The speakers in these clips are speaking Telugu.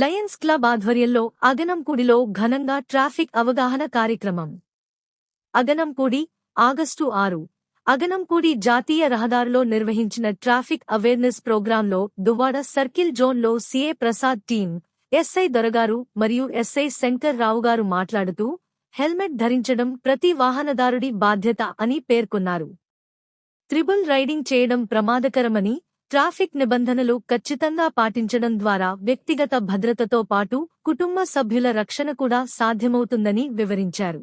లయన్స్ క్లబ్ ఆధ్వర్యంలో అగనంపూడిలో ఘనంగా ట్రాఫిక్ అవగాహన కార్యక్రమం. అగనంపూడి, ఆగస్టు 6 అగనంపూడి జాతీయ రహదారిలో నిర్వహించిన ట్రాఫిక్ అవేర్నెస్ ప్రోగ్రాంలో దువ్వాడ సర్కిల్ జోన్లో సీఏ ప్రసాద్ టీం, ఎస్ఐ దొరగారు మరియు ఎస్ఐ శంకర్ రావు గారు మాట్లాడుతూ, హెల్మెట్ ధరించడం ప్రతి వాహనదారుడి బాధ్యత అని పేర్కొన్నారు. త్రిబుల్ రైడింగ్ చేయడం ప్రమాదకరమని, ట్రాఫిక్ నిబంధనలు ఖచ్చితంగా పాటించడం ద్వారా వ్యక్తిగత భద్రతతో పాటు కుటుంబ సభ్యుల రక్షణ కూడా సాధ్యమవుతుందని వివరించారు.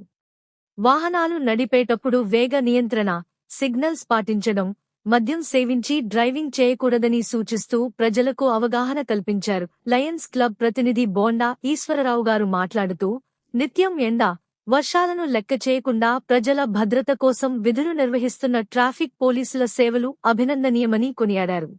వాహనాలు నడిపేటప్పుడు వేగ నియంత్రణ, సిగ్నల్స్ పాటించడం, మద్యం సేవించి డ్రైవింగ్ చేయకూడదని సూచిస్తూ ప్రజలకు అవగాహన కల్పించారు. లయన్స్ క్లబ్ ప్రతినిధి బోండా ఈశ్వరరావు గారు మాట్లాడుతూ, నిత్యం ఎండ, వర్షాలను లెక్క చేయకుండా ప్రజల భద్రత కోసం విధులు నిర్వహిస్తున్న ట్రాఫిక్ పోలీసుల సేవలు అభినందనీయమని కొనియాడారు.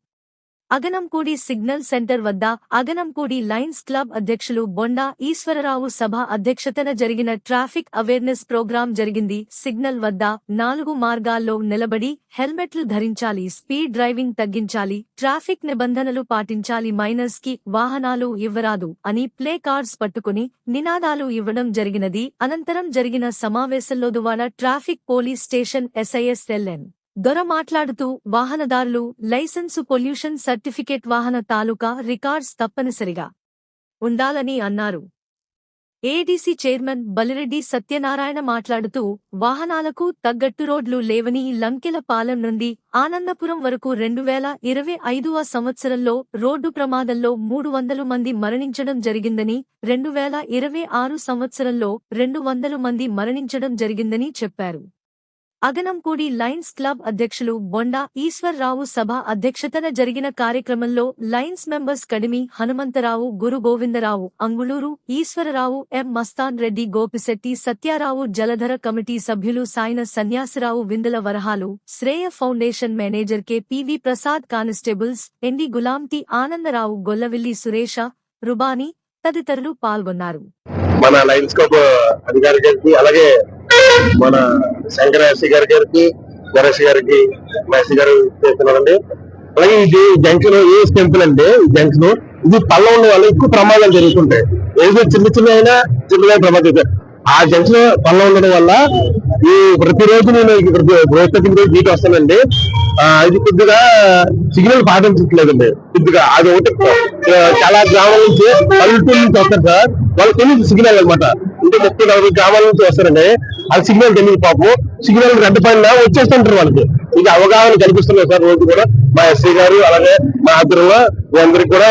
అగనంపూడి సిగ్నల్ సెంటర్ వద్ద అగనంపూడి లయన్స్ క్లబ్ అధ్యక్షులు బొండా ఈశ్వరరావు సభ అధ్యక్షతన జరిగిన ట్రాఫిక్ అవేర్నెస్ ప్రోగ్రాం జరిగింది. సిగ్నల్ వద్ద 4 మార్గాల్లో నిలబడి హెల్మెట్లు ధరించాలి, స్పీడ్ డ్రైవింగ్ తగ్గించాలి, ట్రాఫిక్ నిబంధనలు పాటించాలి, మైనర్స్ కి వాహనాలు ఇవ్వరాదు అని ప్లే కార్డ్స్ పట్టుకుని నినాదాలు ఇవ్వడం జరిగినది. అనంతరం జరిగిన సమావేశంలో Duvvada traffic police station SIS-LN దొర మాట్లాడుతూ, వాహనదారులు లైసెన్సు, పొల్యూషన్ సర్టిఫికేట్, వాహన తాలూకా రికార్డ్స్ తప్పనిసరిగా ఉండాలని అన్నారు. ఏడీసీ చైర్మన్ బలిరెడ్డి సత్యనారాయణ మాట్లాడుతూ, వాహనాలకు తగ్గట్టు రోడ్లు లేవని, లంకెలపాలెం నుండి ఆనందపురం వరకు 2025వ సంవత్సరంలో రోడ్డు ప్రమాదంలో 300 మంది మరణించడం జరిగిందని, 2026 సంవత్సరంలో 200 మంది మరణించడం జరిగిందని చెప్పారు. అగనంపూడి లయన్స్ క్లబ్ అధ్యక్షులు బొండా ఈశ్వర్రావు సభ అధ్యక్షతన జరిగిన కార్యక్రమంలో lions members Kadimi Hanumantharao, Guru Govindarao, Anguluru Eswararao, M Mastan Reddy, Gopisetti Satyarao, Jaladhara committee సభ్యులు Sayana Sanyasirao, Vindala Varahalu, Sreya foundation manager K P V. Prasad, constables MD Gulam, T Anandarao, Gollavilli Suresh, Rubani తదితరులు పాల్గొన్నారు. మన లయన్స్ క్లబ్ అధికారి గారికి, అలాగే మన శంకర ఎస్సీ గారికి, నరేష్ గారికి, ఎస్సీ గారు చేస్తున్నారండి. అలాగే ఇది జంక్షన్ ఏఎస్ టెంపుల్ అంటే జంక్షన్ ఇది పళ్ళ ఉన్న వాళ్ళు ఎక్కువ ప్రమాదాలు జరుగుతుంటాయి. ఏదో చిన్న ప్రమాదం. ఆ జంక్షన్ పళ్ళ ఉండడం వల్ల ఈ ప్రతిరోజు నేను నీటి వస్తానండి. ఇది కొద్దిగా సిగ్నల్ పాటించట్లేదండి. కొద్దిగా అది ఒకటి చాలా గ్రామాల నుంచి, పల్లెటూరు నుంచి వస్తారు సార్. వాళ్ళు తెలియదు సిగ్నల్ అనమాట. ఇంకా 30-40 గ్రామాల నుంచి వస్తారండి. అది సిగ్నల్ తెలియదు పాపం. సిగ్నల్ రెడ్ పైన వచ్చేస్తుంటారు వాళ్ళకి. ఇది అవగాహన కనిపిస్తున్నాయి సార్ రోజు కూడా. మా ఎస్సీ గారు అలాగే మా ఆధ్వర్యంలో అందరికి కూడా,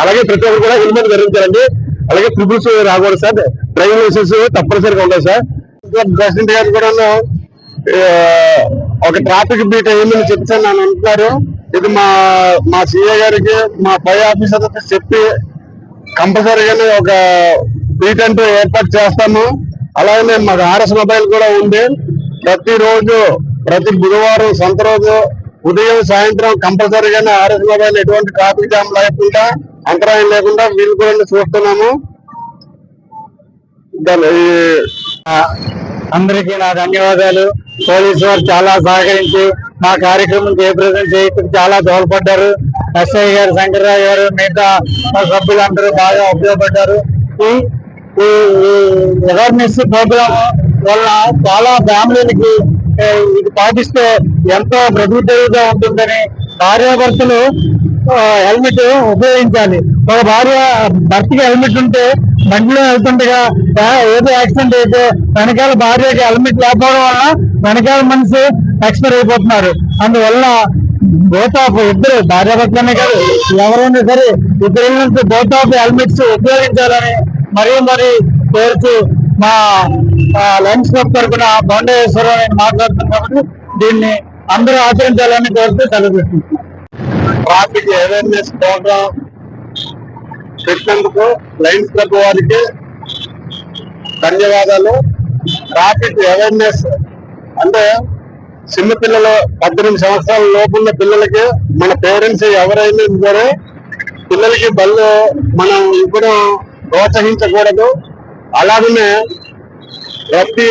అలాగే ప్రతి ఒక్కరు కూడా హెల్మెట్ ధరించాలండి. అలాగే ట్రిపుల్స్ రాకూడదు సార్. డ్రైవింగ్ లైసెన్స్ తప్పనిసరిగా ఉంటాయి సార్. ప్రెసిడెంట్ గారు కూడా ఒక ట్రాఫిక్ బీట్ ఏమని చెప్తాను అని అంటున్నారు. ఇది మా సిఏ గారికి, మా పై ఆఫీసర్కి చెప్పి కంపల్సరీగానే ఒక బీట్ అంటూ ఏర్పాటు చేస్తాము. అలాగే మాకు ఆర్ఎస్ మొబైల్ కూడా ఉంది. ప్రతిరోజు, ప్రతి బుధవారం, సంత రోజు ఉదయం, సాయంత్రం కంపల్సరీగానే ఆర్ఎస్ మొబైల్ ఎటువంటి ట్రాఫిక్ జామ్ లేకుండా, అంతరాయం లేకుండా వీళ్ళు కూడా చూస్తున్నాము. అందరికీ నా ధన్యవాదాలు. పోలీసు వారు చాలా సహకరించి మా కార్యక్రమం జయప్రదం చేయడానికి చాలా దోహదపడ్డారు. ఎస్ఐ గారు, శంకర్రావు గారు, మిగతా సభ్యులందరూ బాగా ఉపయోగపడ్డారు. ఈ అవేర్నెస్ ప్రోగ్రామ్ వల్ల చాలా ఫ్యామిలీలకి ఇది పాటిస్తే ఎంతో ప్రతిగా ఉంటుందని, భార్యాభర్తలు హెల్మెట్ ఉపయోగించాలి. ఒక భర్తకి హెల్మెట్ ఉంటే బండిలో వెళ్తుండగా ఏదో యాక్సిడెంట్ అయితే వెనకాల భార్యకి హెల్మెట్ లేకపోవడం వల్ల వెనకాల మనిషి ఎక్స్పైర్ అయిపోతున్నారు. అందువల్ల బోత్ ఆఫ్ ఇద్దరు, భార్యాభర్తలనే కాదు ఎవరైనా సరే, ఇద్దరు బోత్ ఆఫ్ హెల్మెట్స్ ఉపయోగించాలని మరీ కోరుతూ మా లయన్స్ క్లబ్ తరఫున బొండేశ్వరరావు నేను మాట్లాడుతున్నాను కాబట్టి దీన్ని అందరూ ఆచరించాలని కోరుతూ సెలవు. ట్రాఫిక్ అవేర్నెస్ ప్రోగ్రామ్ పెట్టినందుకు లయన్స్ క్లబ్ వారికి ధన్యవాదాలు. ట్రాఫిక్ అవేర్నెస్ అంటే చిన్నపిల్లలు 18 సంవత్సరాల లోపున్న పిల్లలకి, మన పేరెంట్స్ ఎవరైనా సరే పిల్లలకి బళ్ళు మనం ఇవ్వడం ప్రోత్సహించకూడదు. అలాగనే ప్రతి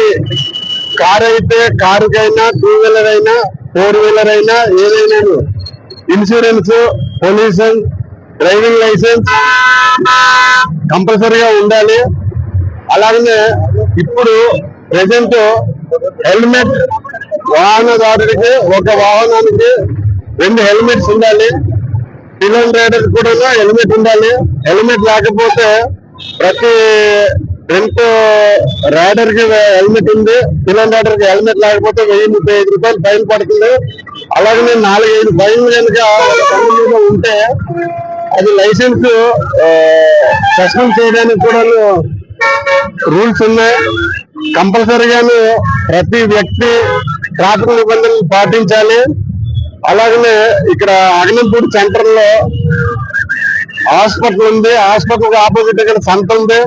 కారుకైనా, 2 వీలర్ అయినా, 4 వీలర్ అయినా, ఏదైనా ఇన్సూరెన్స్, పొల్యూషన్, డ్రైవింగ్ లైసెన్స్ కంపల్సరీగా ఉండాలి. అలాగనే ఇప్పుడు ప్రజెంట్ హెల్మెట్ వాహనదారుడికి ఒక వాహనానికి 2 హెల్మెట్స్ ఉండాలి. పిల్లల రైడర్ కూడా హెల్మెట్ ఉండాలి. హెల్మెట్ లేకపోతే ప్రతి ఫ్రంట్ రైడర్ కి హెల్మెట్ ఉంది, పిల్లల రైడర్ కి హెల్మెట్ లేకపోతే 1035 రూపాయలు ఫైన్ పడుతుంది. అలాగనే 4-5 ఫైన్లు కనుక బండి మీద ఉంటే అది లైసెన్స్ సస్పెండ్ చేయడానికి కూడా రూల్స్ ఉన్నాయి. కంపల్సరీగాను ప్రతి వ్యక్తి ట్రాఫిక్ నిబంధనలు పాటించాలి. అలాగనే ఇక్కడ అగనంపూడి సెంటర్ లో హాస్పిటల్ ఉంది. హాస్పిటల్ ఆపోజిట్ ఇక్కడ సంత ఉంది.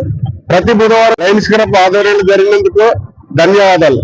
ప్రతి బుధవారం లయన్స్ క్లబ్ ఆధ్వర్యంలో జరిగినందుకు ధన్యవాదాలు.